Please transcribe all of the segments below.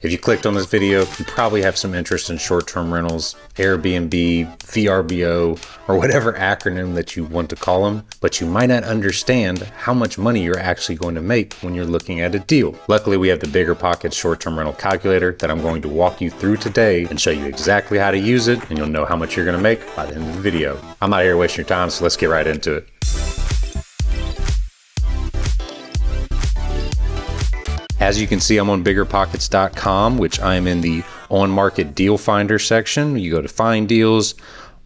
If you clicked on this video, you probably have some interest in short-term rentals, Airbnb, VRBO, or whatever acronym that you want to call them, but you might not understand how much money you're actually going to make when you're looking at a deal. Luckily, we have the BiggerPockets short-term rental calculator that I'm going to walk you through today and show you exactly how to use it, and you'll know how much you're going to make by the end of the video. I'm not here wasting your time, so let's get right into it. As you can see, I'm on BiggerPockets.com, which I'm in the on-market deal finder section. You go to find deals,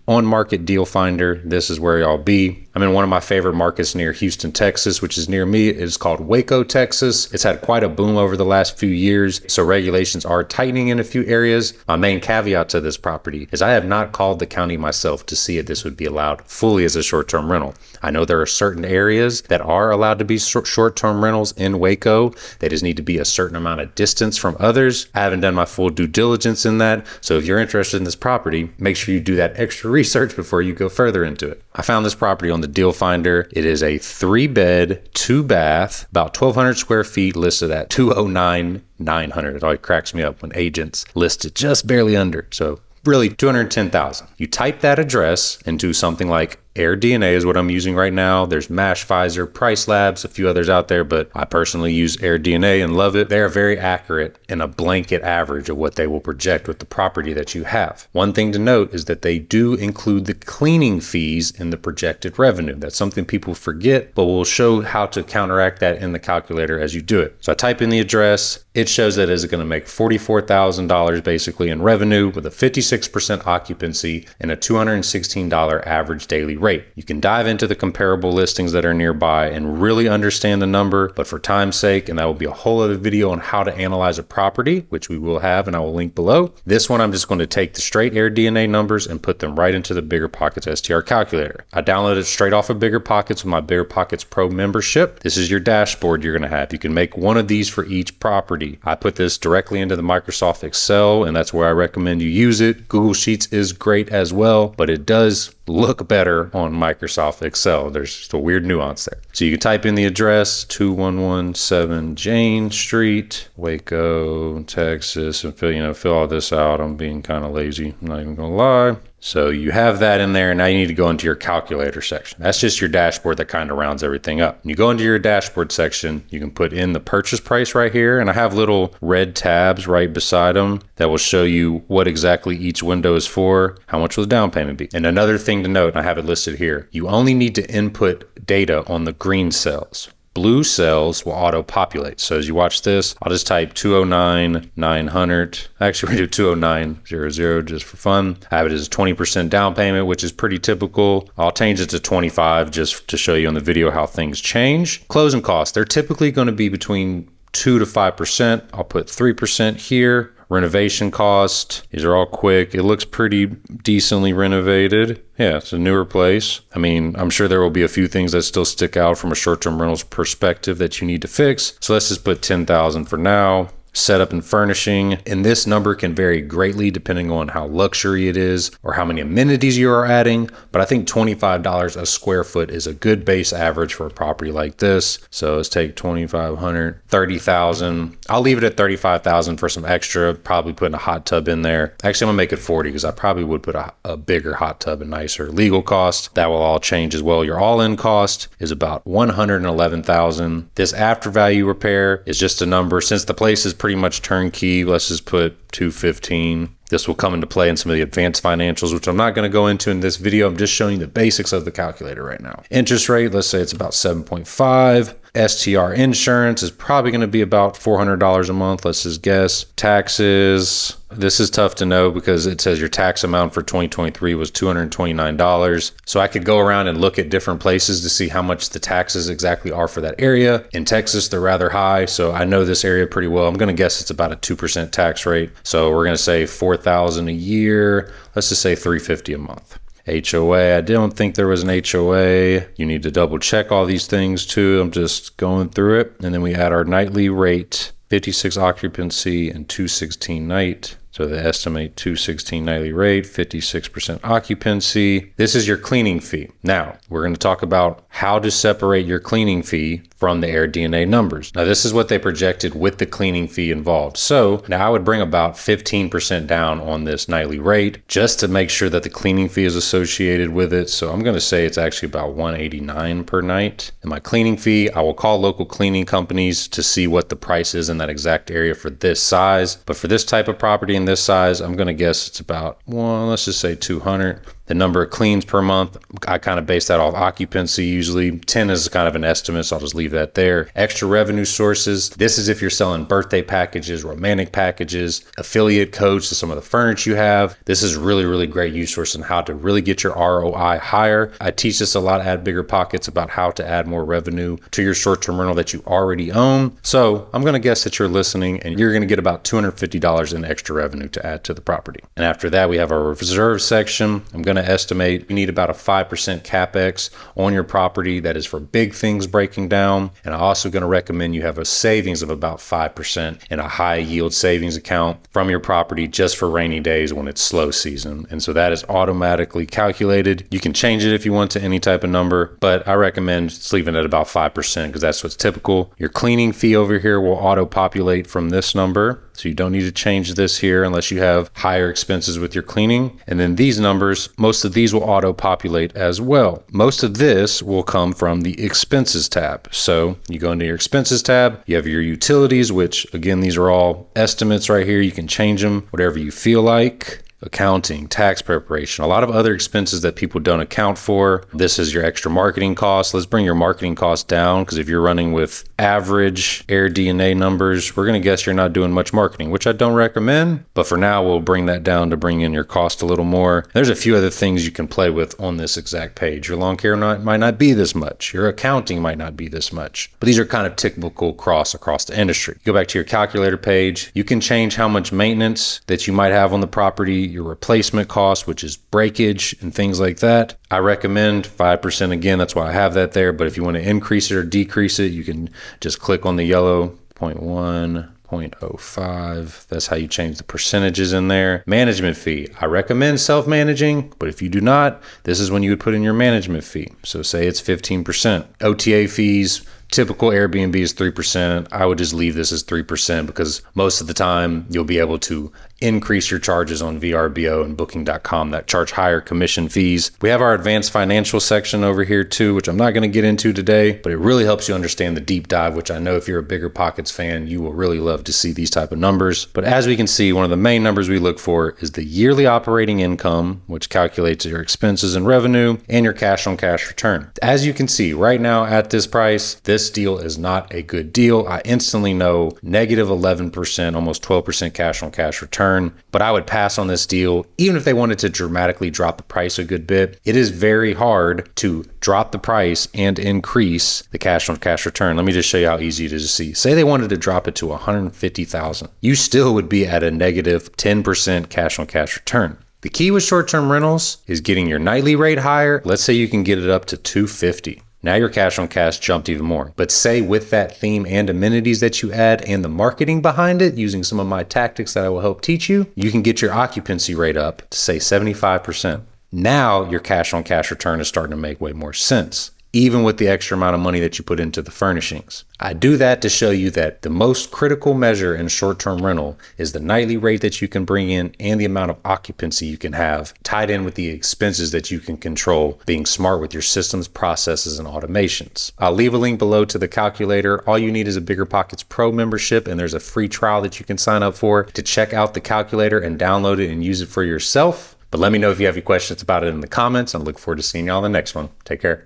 on-market deal finder. This is where y'all be. I'm in one of my favorite markets near Houston, Texas, which is near me. It is called Waco, Texas. It's had quite a boom over the last few years, so regulations are tightening in a few areas. My main caveat to this property is I have not called the county myself to see if this would be allowed fully as a short-term rental. I know there are certain areas that are allowed to be short-term rentals in Waco. They just need to be a certain amount of distance from others. I haven't done my full due diligence in that, so if you're interested in this property, make sure you do that extra research before you go further into it. I found this property on the deal finder. It is a 3-bed, 2-bath, about 1,200 square feet, listed at $209,900. It always cracks me up when agents list it just barely under. So really $210,000. You type that address into something like AirDNA is what I'm using right now. There's Mash Pfizer, Price Labs, a few others out there, but I personally use AirDNA and love it. They are very accurate in a blanket average of what they will project with the property that you have. One thing to note is that they do include the cleaning fees in the projected revenue. That's something people forget, but we'll show how to counteract that in the calculator as you do it. So I type in the address. It shows that it's going to make $44,000 basically in revenue with a 56% occupancy and a $216 average daily rate. You can dive into the comparable listings that are nearby and really understand the number, but for time's sake, and that will be a whole other video on how to analyze a property, which we will have and I will link below. This one, I'm just going to take the straight AirDNA numbers and put them right into the BiggerPockets STR calculator. I downloaded it straight off of BiggerPockets with my BiggerPockets Pro membership. This is your dashboard you're going to have. You can make one of these for each property. I put this directly into the Microsoft Excel, and that's where I recommend you use it. Google Sheets is great as well, but it does look better on Microsoft Excel. There's just a weird nuance there. So you can type in the address, 2117 Jane Street, Waco, Texas, and fill all this out. I'm being kind of lazy, I'm not even gonna lie. So you have that in there, and now you need to go into your calculator section. That's just your dashboard that kind of rounds everything up. When you go into your dashboard section, you can put in the purchase price right here, and I have little red tabs right beside them that will show you what exactly each window is for, how much will the down payment be. And another thing to note, and I have it listed here, you only need to input data on the green cells. Blue cells will auto-populate. So as you watch this, I'll just type 209,900. Actually, we do 209,000 just for fun. I have it as a 20% down payment, which is pretty typical. I'll change it to 25 just to show you on the video how things change. Closing costs, they're typically going to be between 2 to 5%. I'll put 3% here. Renovation cost, these are all quick. It looks pretty decently renovated. Yeah, it's a newer place. I mean, I'm sure there will be a few things that still stick out from a short-term rentals perspective that you need to fix. So let's just put 10,000 for now. Setup and furnishing, and this number can vary greatly depending on how luxury it is or how many amenities you are adding, but I think $25 a square foot is a good base average for a property like this. So let's take 2,500, 30,000. I'll leave it at 35,000 for some extra, probably putting a hot tub in there. Actually, I'm gonna make it 40 because I probably would put a bigger hot tub and nicer. Legal cost, that will all change as well. Your all-in cost is about 111,000. This after value repair is just a number. Since the place is pretty much turnkey, let's just put 215. This will come into play in some of the advanced financials, which I'm not going to go into in this video. I'm just showing you the basics of the calculator right now. Interest rate, let's say it's about 7.5. STR insurance is probably going to be about $400 a month. Let's just guess. Taxes, this is tough to know because it says your tax amount for 2023 was $229. So I could go around and look at different places to see how much the taxes exactly are for that area. In Texas, they're rather high. So I know this area pretty well. I'm going to guess it's about a 2% tax rate. So we're going to say $4,000 a year. Let's just say $350 a month. HOA, I don't think there was an HOA. You need to double check all these things too. I'm just going through it. And then we add our nightly rate, 56 occupancy and 216 night. So they estimate 216 nightly rate, 56% occupancy. This is your cleaning fee. Now, we're going to talk about how to separate your cleaning fee from the AirDNA numbers. Now, this is what they projected with the cleaning fee involved. So now I would bring about 15% down on this nightly rate just to make sure that the cleaning fee is associated with it. So I'm going to say it's actually about $189 per night. And my cleaning fee, I will call local cleaning companies to see what the price is in that exact area for this size. But for this type of property in this size, I'm going to guess it's about, well, let's just say 200. The number of cleans per month, I kind of base that off occupancy usually. 10 is kind of an estimate, so I'll just leave that there. Extra revenue sources. This is if you're selling birthday packages, romantic packages, affiliate codes to some of the furniture you have. This is really, really great use source on how to really get your ROI higher. I teach this a lot at BiggerPockets about how to add more revenue to your short-term rental that you already own. So I'm going to guess that you're listening and you're going to get about $250 in extra revenue to add to the property. And after that, we have our reserve section. I'm going to estimate you need about a 5% capex on your property that is for big things breaking down. And I'm also going to recommend you have a savings of about 5% in a high yield savings account from your property just for rainy days when it's slow season. And so that is automatically calculated. You can change it if you want to any type of number, but I recommend just leaving it at about 5% because that's what's typical. Your cleaning fee over here will auto populate from this number. So you don't need to change this here unless you have higher expenses with your cleaning. And then these numbers, most of these will auto-populate as well. Most of this will come from the expenses tab. So you go into your expenses tab, you have your utilities, which again, these are all estimates right here. You can change them whatever you feel like. Accounting, tax preparation, a lot of other expenses that people don't account for. This is your extra marketing costs. Let's bring your marketing costs down because if you're running with average AirDNA numbers, we're going to guess you're not doing much marketing, which I don't recommend. But for now, we'll bring that down to bring in your cost a little more. There's a few other things you can play with on this exact page. Your lawn care might not be this much. Your accounting might not be this much. But these are kind of typical across the industry. Go back to your calculator page. You can change how much maintenance that you might have on the property, your replacement cost, which is breakage and things like that. I recommend 5% again. That's why I have that there. But if you want to increase it or decrease it, you can just click on the yellow 0.1, 0.05. That's how you change the percentages in there. Management fee. I recommend self-managing, but if you do not, this is when you would put in your management fee. So say it's 15%. OTA fees, typical Airbnb is 3%. I would just leave this as 3% because most of the time you'll be able to increase your charges on VRBO and Booking.com that charge higher commission fees. We have our advanced financial section over here too, which I'm not going to get into today, but it really helps you understand the deep dive, which I know if you're a BiggerPockets fan, you will really love to see these type of numbers. But as we can see, one of the main numbers we look for is the yearly operating income, which calculates your expenses and revenue and your cash on cash return. As you can see right now at this price, this deal is not a good deal. I instantly know negative 11%, almost 12% cash on cash return. But I would pass on this deal even if they wanted to dramatically drop the price a good bit. It is very hard to drop the price and increase the cash on cash return. Let me just show you how easy it is to see. Say they wanted to drop it to $150,000. You still would be at a negative 10% cash on cash return. The key with short-term rentals is getting your nightly rate higher. Let's say you can get it up to $250. Now your cash on cash jumped even more. But say with that theme and amenities that you add and the marketing behind it, using some of my tactics that I will help teach you, you can get your occupancy rate up to say 75%. Now your cash on cash return is starting to make way more sense, even with the extra amount of money that you put into the furnishings. I do that to show you that the most critical measure in short-term rental is the nightly rate that you can bring in and the amount of occupancy you can have tied in with the expenses that you can control, being smart with your systems, processes, and automations. I'll leave a link below to the calculator. All you need is a BiggerPockets Pro membership, and there's a free trial that you can sign up for to check out the calculator and download it and use it for yourself. But let me know if you have any questions about it in the comments. I look forward to seeing y'all in the next one. Take care.